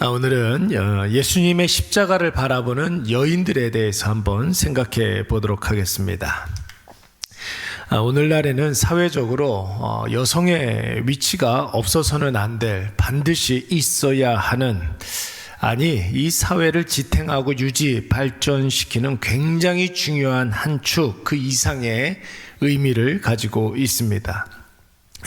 오늘은 예수님의 십자가를 바라보는 여인들에 대해서 한번 생각해 보도록 하겠습니다. 오늘날에는 사회적으로 여성의 위치가 없어서는 안 될, 반드시 있어야 하는, 이 사회를 지탱하고 유지, 발전시키는 굉장히 중요한 한 축, 그 이상의 의미를 가지고 있습니다.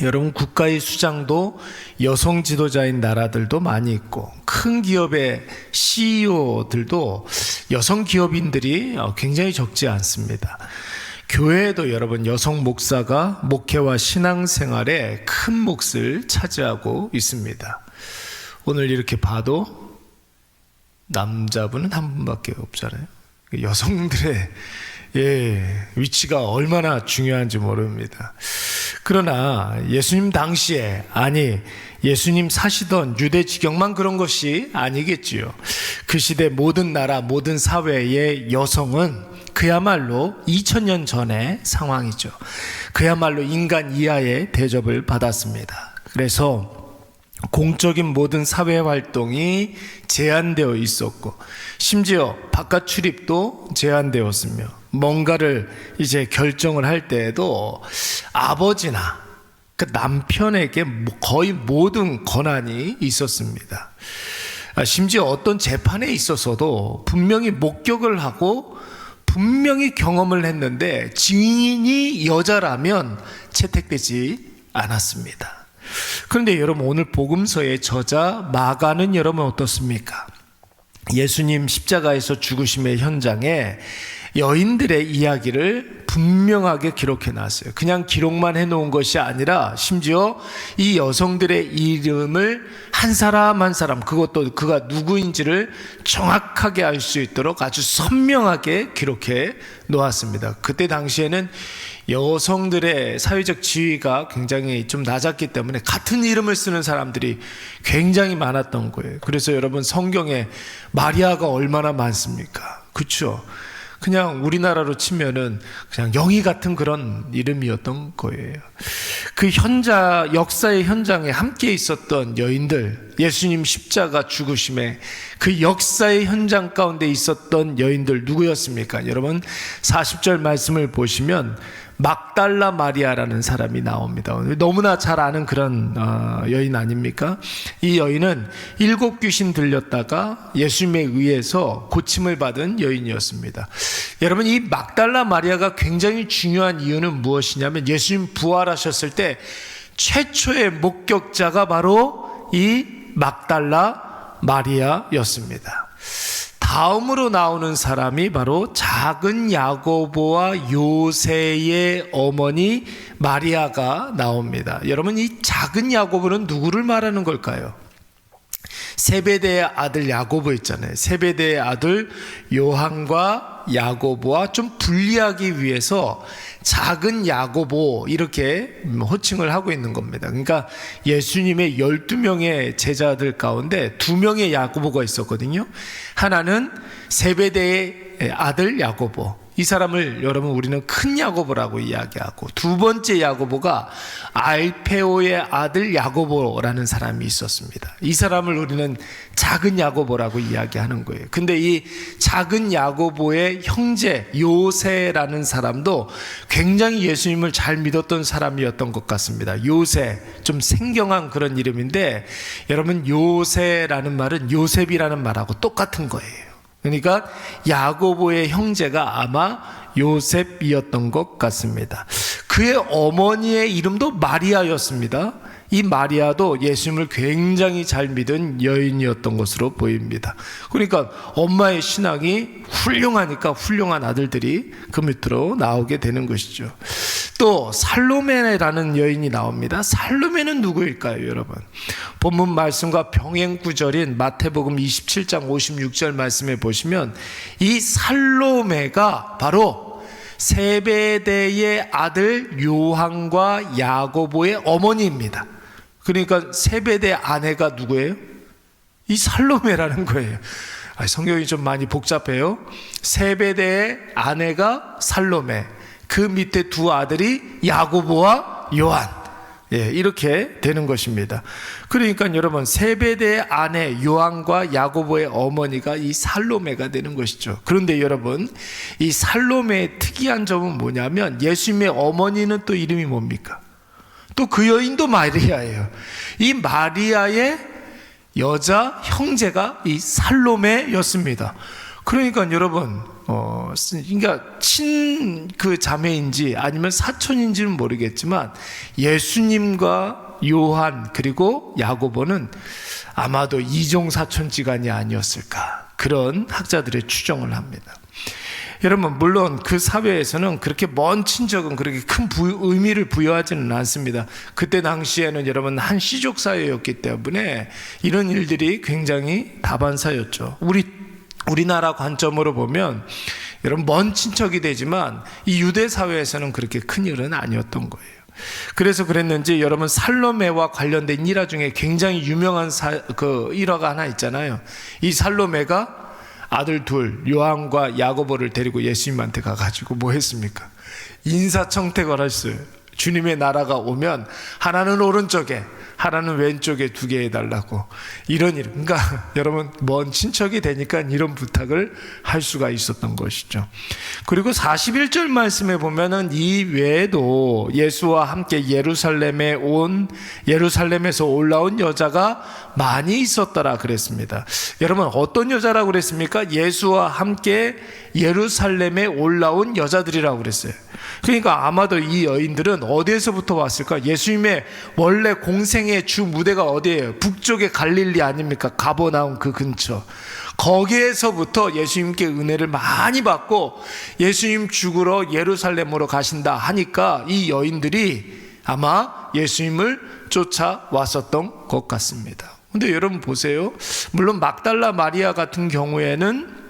여러분, 국가의 수장도 여성 지도자인 나라들도 많이 있고, 큰 기업의 CEO들도 여성 기업인들이 굉장히 적지 않습니다. 교회에도 여러분, 여성 목사가 목회와 신앙생활에 큰 몫을 차지하고 있습니다. 오늘 이렇게 봐도 남자분은 한 분밖에 없잖아요. 여성들의 위치가 얼마나 중요한지 모릅니다. 그러나 예수님 당시에, 예수님 사시던 유대 지경만 그런 것이 아니겠지요. 그 시대 모든 나라, 모든 사회의 여성은 그야말로 2000년 전의 상황이죠. 그야말로 인간 이하의 대접을 받았습니다. 그래서 공적인 모든 사회 활동이 제한되어 있었고, 심지어 바깥 출입도 제한되었으며, 뭔가를 이제 결정을 할 때에도 아버지나 그 남편에게 거의 모든 권한이 있었습니다. 심지어 어떤 재판에 있어서도 분명히 목격을 하고 분명히 경험을 했는데 증인이 여자라면 채택되지 않았습니다. 그런데 여러분, 오늘 복음서의 저자 마가는 여러분 어떻습니까? 예수님 십자가에서 죽으심의 현장에 여인들의 이야기를 분명하게 기록해 놨어요. 그냥 기록만 해놓은 것이 아니라 심지어 이 여성들의 이름을 한 사람 한 사람, 그것도 그가 누구인지를 정확하게 알 수 있도록 아주 선명하게 기록해 놓았습니다. 그때 당시에는 여성들의 사회적 지위가 굉장히 좀 낮았기 때문에 같은 이름을 쓰는 사람들이 굉장히 많았던 거예요. 그래서 여러분, 성경에 마리아가 얼마나 많습니까? 그렇죠? 그냥 우리나라로 치면은 그냥 영희 같은 그런 이름이었던 거예요. 그 역사의 현장에 함께 있었던 여인들, 예수님 십자가 죽으심에 그 역사의 현장 가운데 있었던 여인들 누구였습니까? 여러분, 40절 말씀을 보시면 막달라 마리아라는 사람이 나옵니다. 너무나 잘 아는 그런 여인 아닙니까? 이 여인은 7 귀신 들렸다가 예수님에 의해서 고침을 받은 여인이었습니다. 여러분, 이 막달라 마리아가 굉장히 중요한 이유는 무엇이냐면, 예수님 부활하셨을 때 최초의 목격자가 바로 이 막달라 마리아였습니다. 다음으로 나오는 사람이 바로 작은 야고보와 요새의 어머니 마리아가 나옵니다. 여러분, 이 작은 야고보는 누구를 말하는 걸까요? 세베대의 아들 야고보 있잖아요. 세베대의 아들 요한과 야고보와 좀 분리하기 위해서 작은 야고보 이렇게 호칭을 하고 있는 겁니다. 그러니까 예수님의 12명의 제자들 가운데 2명의 야고보가 있었거든요. 하나는 세베대의 아들 야고보, 이 사람을 여러분 우리는 큰 야고보라고 이야기하고, 두 번째 야고보가 알페오의 아들 야고보라는 사람이 있었습니다. 이 사람을 우리는 작은 야고보라고 이야기하는 거예요. 근데 이 작은 야고보의 형제 요새라는 사람도 굉장히 예수님을 잘 믿었던 사람이었던 것 같습니다. 요새, 좀 생경한 그런 이름인데, 여러분, 요새라는 말은 요셉이라는 말하고 똑같은 거예요. 그러니까 야고보의 형제가 아마 요셉이었던 것 같습니다. 그의 어머니의 이름도 마리아였습니다. 이 마리아도 예수님을 굉장히 잘 믿은 여인이었던 것으로 보입니다. 그러니까 엄마의 신앙이 훌륭하니까 훌륭한 아들들이 그 밑으로 나오게 되는 것이죠. 또 살로메라는 여인이 나옵니다. 살로메는 누구일까요, 여러분? 본문 말씀과 병행 구절인 마태복음 27장 56절 말씀에 보시면 이 살로메가 바로 세베대의 아들 요한과 야고보의 어머니입니다. 그러니까 세베대 아내가 누구예요? 이 살로메라는 거예요. 성경이 좀 많이 복잡해요. 세베대의 아내가 살로메, 그 밑에 두 아들이 야고보와 요한. 이렇게 되는 것입니다. 그러니까 여러분, 세베대의 아내 요한과 야고보의 어머니가 이 살로메가 되는 것이죠. 그런데 여러분, 이 살로메의 특이한 점은 뭐냐면 예수님의 어머니는 또 이름이 뭡니까? 또 그 여인도 마리아예요. 이 마리아의 여자 형제가 이 살로메였습니다. 그러니까 여러분, 그러니까 그 자매인지 아니면 사촌인지는 모르겠지만 예수님과 요한 그리고 야고보는 아마도 이종사촌지간이 아니었을까, 그런 학자들의 추정을 합니다. 여러분, 물론 그 사회에서는 그렇게 먼 친척은 그렇게 큰 의미를 부여하지는 않습니다. 그때 당시에는 여러분 한 시족 사회였기 때문에 이런 일들이 굉장히 다반사였죠. 우리나라 관점으로 보면 여러분 먼 친척이 되지만 이 유대 사회에서는 그렇게 큰 일은 아니었던 거예요. 그래서 그랬는지 여러분, 살로메와 관련된 일화 중에 굉장히 유명한 일화가 하나 있잖아요. 이 살로메가 아들 둘, 요한과 야고보를 데리고 예수님한테 가가지고 뭐 했습니까? 인사청탁을 했어요. 주님의 나라가 오면 하나는 오른쪽에 하나는 왼쪽에 두게 해달라고. 이런 일, 그러니까 여러분 먼 친척이 되니까 이런 부탁을 할 수가 있었던 것이죠. 그리고 41절 말씀에 보면은 이 외에도 예수와 함께 예루살렘에서 올라온 여자가 많이 있었더라 그랬습니다. 여러분, 어떤 여자라고 그랬습니까? 예수와 함께 예루살렘에 올라온 여자들이라고 그랬어요. 그러니까 아마도 이 여인들은 어디에서부터 왔을까? 예수님의 원래 공생의 주 무대가 어디예요? 북쪽의 갈릴리 아닙니까? 가버나움 그 근처. 거기에서부터 예수님께 은혜를 많이 받고 예수님 죽으러 예루살렘으로 가신다 하니까 이 여인들이 아마 예수님을 쫓아왔었던 것 같습니다. 근데 여러분 보세요. 물론 막달라 마리아 같은 경우에는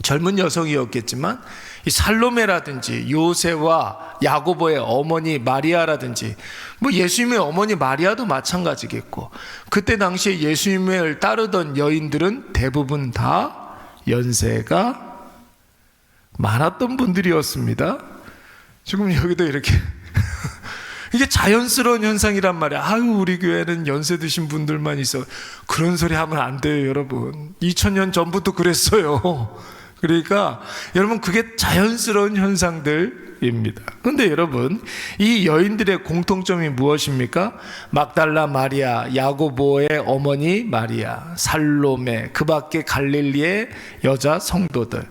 젊은 여성이었겠지만 이 살로메라든지 요새와 야고보의 어머니 마리아라든지 뭐 예수님의 어머니 마리아도 마찬가지겠고, 그때 당시에 예수님을 따르던 여인들은 대부분 다 연세가 많았던 분들이었습니다. 지금 여기도 이렇게 이게 자연스러운 현상이란 말이야. 아유, 우리 교회는 연세 드신 분들만 있어. 그런 소리 하면 안 돼요, 여러분. 2000년 전부터 그랬어요. 그러니까 여러분, 그게 자연스러운 현상들입니다. 그런데 여러분, 이 여인들의 공통점이 무엇입니까? 막달라 마리아, 야고보의 어머니 마리아, 살로메, 그 밖에 갈릴리의 여자 성도들,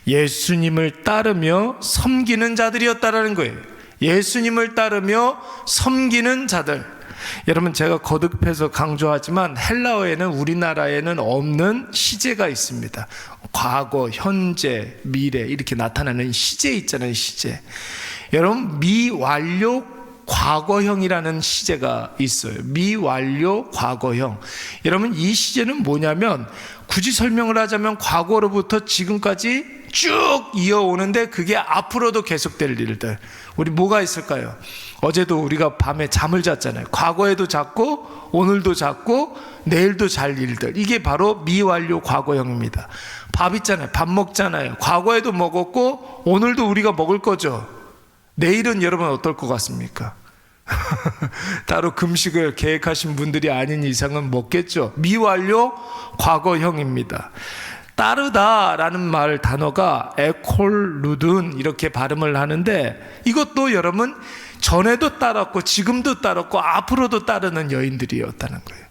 예수님을 따르며 섬기는 자들이었다라는 거예요. 예수님을 따르며 섬기는 자들. 여러분, 제가 거듭해서 강조하지만 헬라어에는 우리나라에는 없는 시제가 있습니다. 과거, 현재, 미래 이렇게 나타나는 시제 있잖아요, 시제. 여러분, 미완료 과거형이라는 시제가 있어요. 미완료 과거형. 여러분, 이 시제는 뭐냐면 굳이 설명을 하자면 과거로부터 지금까지 쭉 이어오는데 그게 앞으로도 계속될 일들. 우리 뭐가 있을까요? 어제도 우리가 밤에 잠을 잤잖아요. 과거에도 잤고 오늘도 잤고 내일도 잘 일들. 이게 바로 미완료 과거형입니다. 밥 있잖아요. 밥 먹잖아요. 과거에도 먹었고 오늘도 우리가 먹을 거죠. 내일은 여러분 어떨 것 같습니까? 따로 금식을 계획하신 분들이 아닌 이상은 먹겠죠. 미완료 과거형입니다. 따르다라는 말 단어가 에콜루든 이렇게 발음을 하는데, 이것도 여러분 전에도 따랐고 지금도 따랐고 앞으로도 따르는 여인들이었다는 거예요.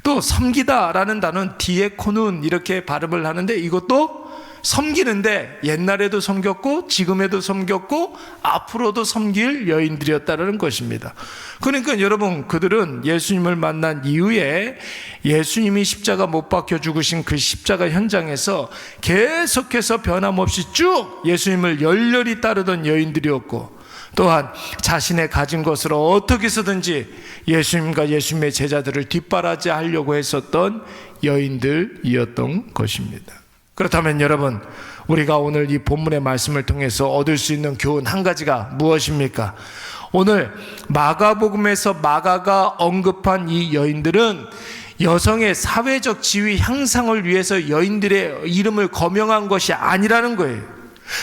또 섬기다라는 단어는 디에코눈 이렇게 발음을 하는데, 이것도 섬기는데 옛날에도 섬겼고 지금에도 섬겼고 앞으로도 섬길 여인들이었다는 것입니다. 그러니까 여러분, 그들은 예수님을 만난 이후에 예수님이 십자가 못 박혀 죽으신 그 십자가 현장에서 계속해서 변함없이 쭉 예수님을 열렬히 따르던 여인들이었고, 또한 자신의 가진 것으로 어떻게 해서든지 예수님과 예수님의 제자들을 뒷바라지하려고 했었던 여인들이었던 것입니다. 그렇다면 여러분, 우리가 오늘 이 본문의 말씀을 통해서 얻을 수 있는 교훈 한 가지가 무엇입니까? 오늘 마가복음에서 마가가 언급한 이 여인들은 여성의 사회적 지위 향상을 위해서 여인들의 이름을 거명한 것이 아니라는 거예요.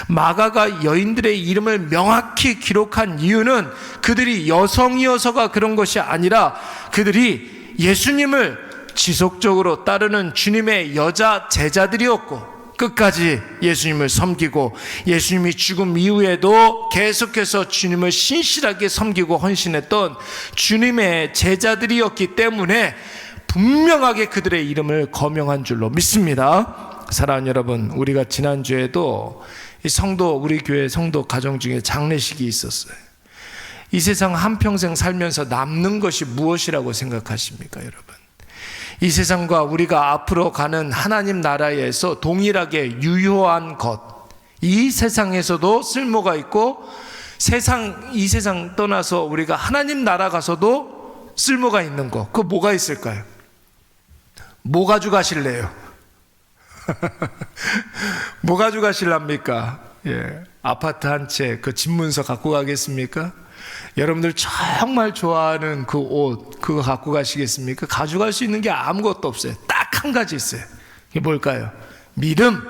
마가가 여인들의 이름을 명확히 기록한 이유는 그들이 여성이어서가 그런 것이 아니라 그들이 예수님을 지속적으로 따르는 주님의 여자 제자들이었고 끝까지 예수님을 섬기고 예수님이 죽음 이후에도 계속해서 주님을 신실하게 섬기고 헌신했던 주님의 제자들이었기 때문에 분명하게 그들의 이름을 거명한 줄로 믿습니다. 사랑하는 여러분, 우리가 지난주에도 이 성도, 우리 교회 성도 가정 중에 장례식이 있었어요. 이 세상 한평생 살면서 남는 것이 무엇이라고 생각하십니까, 여러분? 이 세상과 우리가 앞으로 가는 하나님 나라에서 동일하게 유효한 것, 이 세상에서도 쓸모가 있고 이 세상 떠나서 우리가 하나님 나라 가서도 쓸모가 있는 것, 그거 뭐가 있을까요? 뭐 가져가실래요? 뭐 가져가실랍니까? 아파트 한 채 그 집문서 갖고 가겠습니까? 여러분들 정말 좋아하는 그 옷, 그거 갖고 가시겠습니까? 가져갈 수 있는 게 아무것도 없어요. 딱 한 가지 있어요. 그게 뭘까요? 믿음.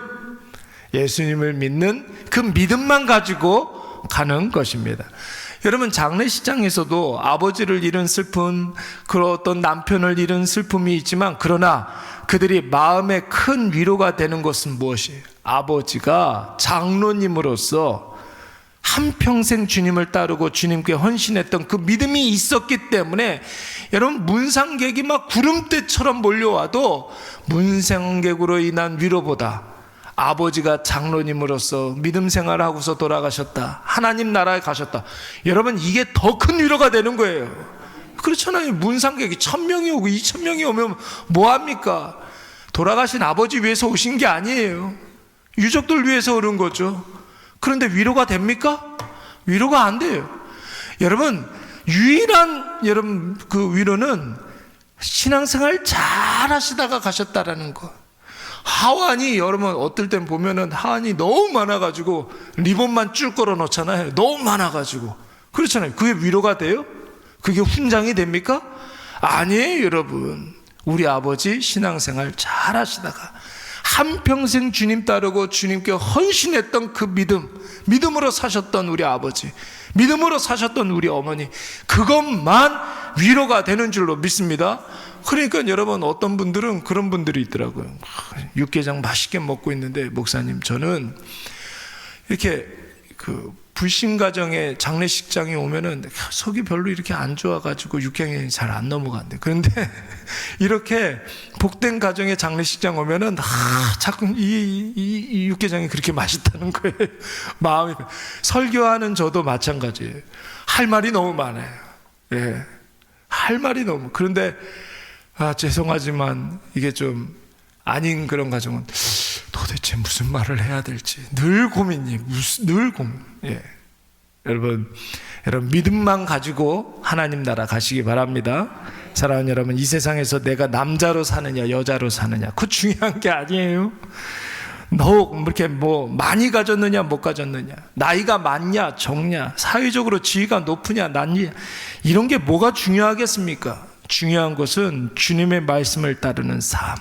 예수님을 믿는 그 믿음만 가지고 가는 것입니다. 여러분, 장례식장에서도 아버지를 잃은 슬픔, 그런 어떤 남편을 잃은 슬픔이 있지만, 그러나 그들이 마음에 큰 위로가 되는 것은 무엇이에요? 아버지가 장로님으로서 한평생 주님을 따르고 주님께 헌신했던 그 믿음이 있었기 때문에, 여러분, 문상객이 막 구름대처럼 몰려와도 문상객으로 인한 위로보다 아버지가 장로님으로서 믿음 생활하고서 돌아가셨다, 하나님 나라에 가셨다, 여러분, 이게 더 큰 위로가 되는 거예요. 그렇잖아요. 문상객이 1000명이 오고 2000명이 오면 뭐합니까? 돌아가신 아버지 위해서 오신 게 아니에요. 유족들 위해서 오는 거죠. 그런데 위로가 됩니까? 위로가 안 돼요. 여러분, 유일한 그 위로는 신앙생활 잘 하시다가 가셨다라는 거. 하완이, 여러분, 어떨 땐 보면은 하완이 너무 많아가지고 리본만 쭉 걸어 놓잖아요. 너무 많아가지고. 그렇잖아요. 그게 위로가 돼요? 그게 훈장이 됩니까? 아니에요, 여러분. 우리 아버지 신앙생활 잘 하시다가 한평생 주님 따르고 주님께 헌신했던 그 믿음으로 사셨던 우리 아버지, 믿음으로 사셨던 우리 어머니, 그것만 위로가 되는 줄로 믿습니다. 그러니까 여러분, 어떤 분들은 그런 분들이 있더라고요. 육개장 맛있게 먹고 있는데, 목사님, 저는 이렇게 그 불신 가정의 장례식장에 오면은 속이 별로 이렇게 안 좋아가지고 육개장이 잘 안 넘어간대. 그런데 이렇게 복된 가정의 장례식장 오면은 자꾸 이 육개장이 그렇게 맛있다는 거예요. 마음이. 설교하는 저도 마찬가지예요. 할 말이 너무 많아요. 할 말이 너무. 그런데 죄송하지만 이게 좀 아닌 그런 가정은 도대체 무슨 말을 해야 될지 늘 고민이에요. 늘 고민. 여러분 믿음만 가지고 하나님 나라 가시기 바랍니다. 사랑하는 여러분, 이 세상에서 내가 남자로 사느냐 여자로 사느냐, 그거 중요한 게 아니에요. 너 이렇게 뭐 많이 가졌느냐 못 가졌느냐, 나이가 많냐 적냐, 사회적으로 지위가 높으냐 낮냐, 이런 게 뭐가 중요하겠습니까? 중요한 것은 주님의 말씀을 따르는 삶,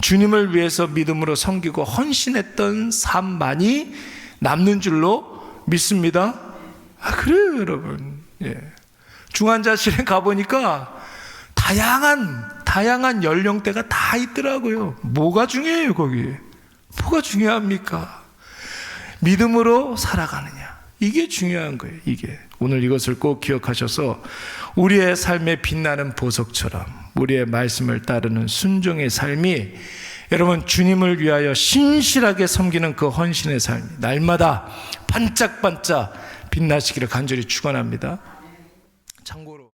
주님을 위해서 믿음으로 섬기고 헌신했던 삶만이 남는 줄로 믿습니다. 그래요, 여러분. 중환자실에 가보니까 다양한 연령대가 다 있더라고요. 뭐가 중요해요, 거기? 뭐가 중요합니까? 믿음으로 살아가느냐, 이게 중요한 거예요. 이게 오늘 이것을 꼭 기억하셔서 우리의 삶에 빛나는 보석처럼 우리의 말씀을 따르는 순종의 삶이, 여러분, 주님을 위하여 신실하게 섬기는 그 헌신의 삶이 날마다 반짝반짝 빛나시기를 간절히 축원합니다. 참고로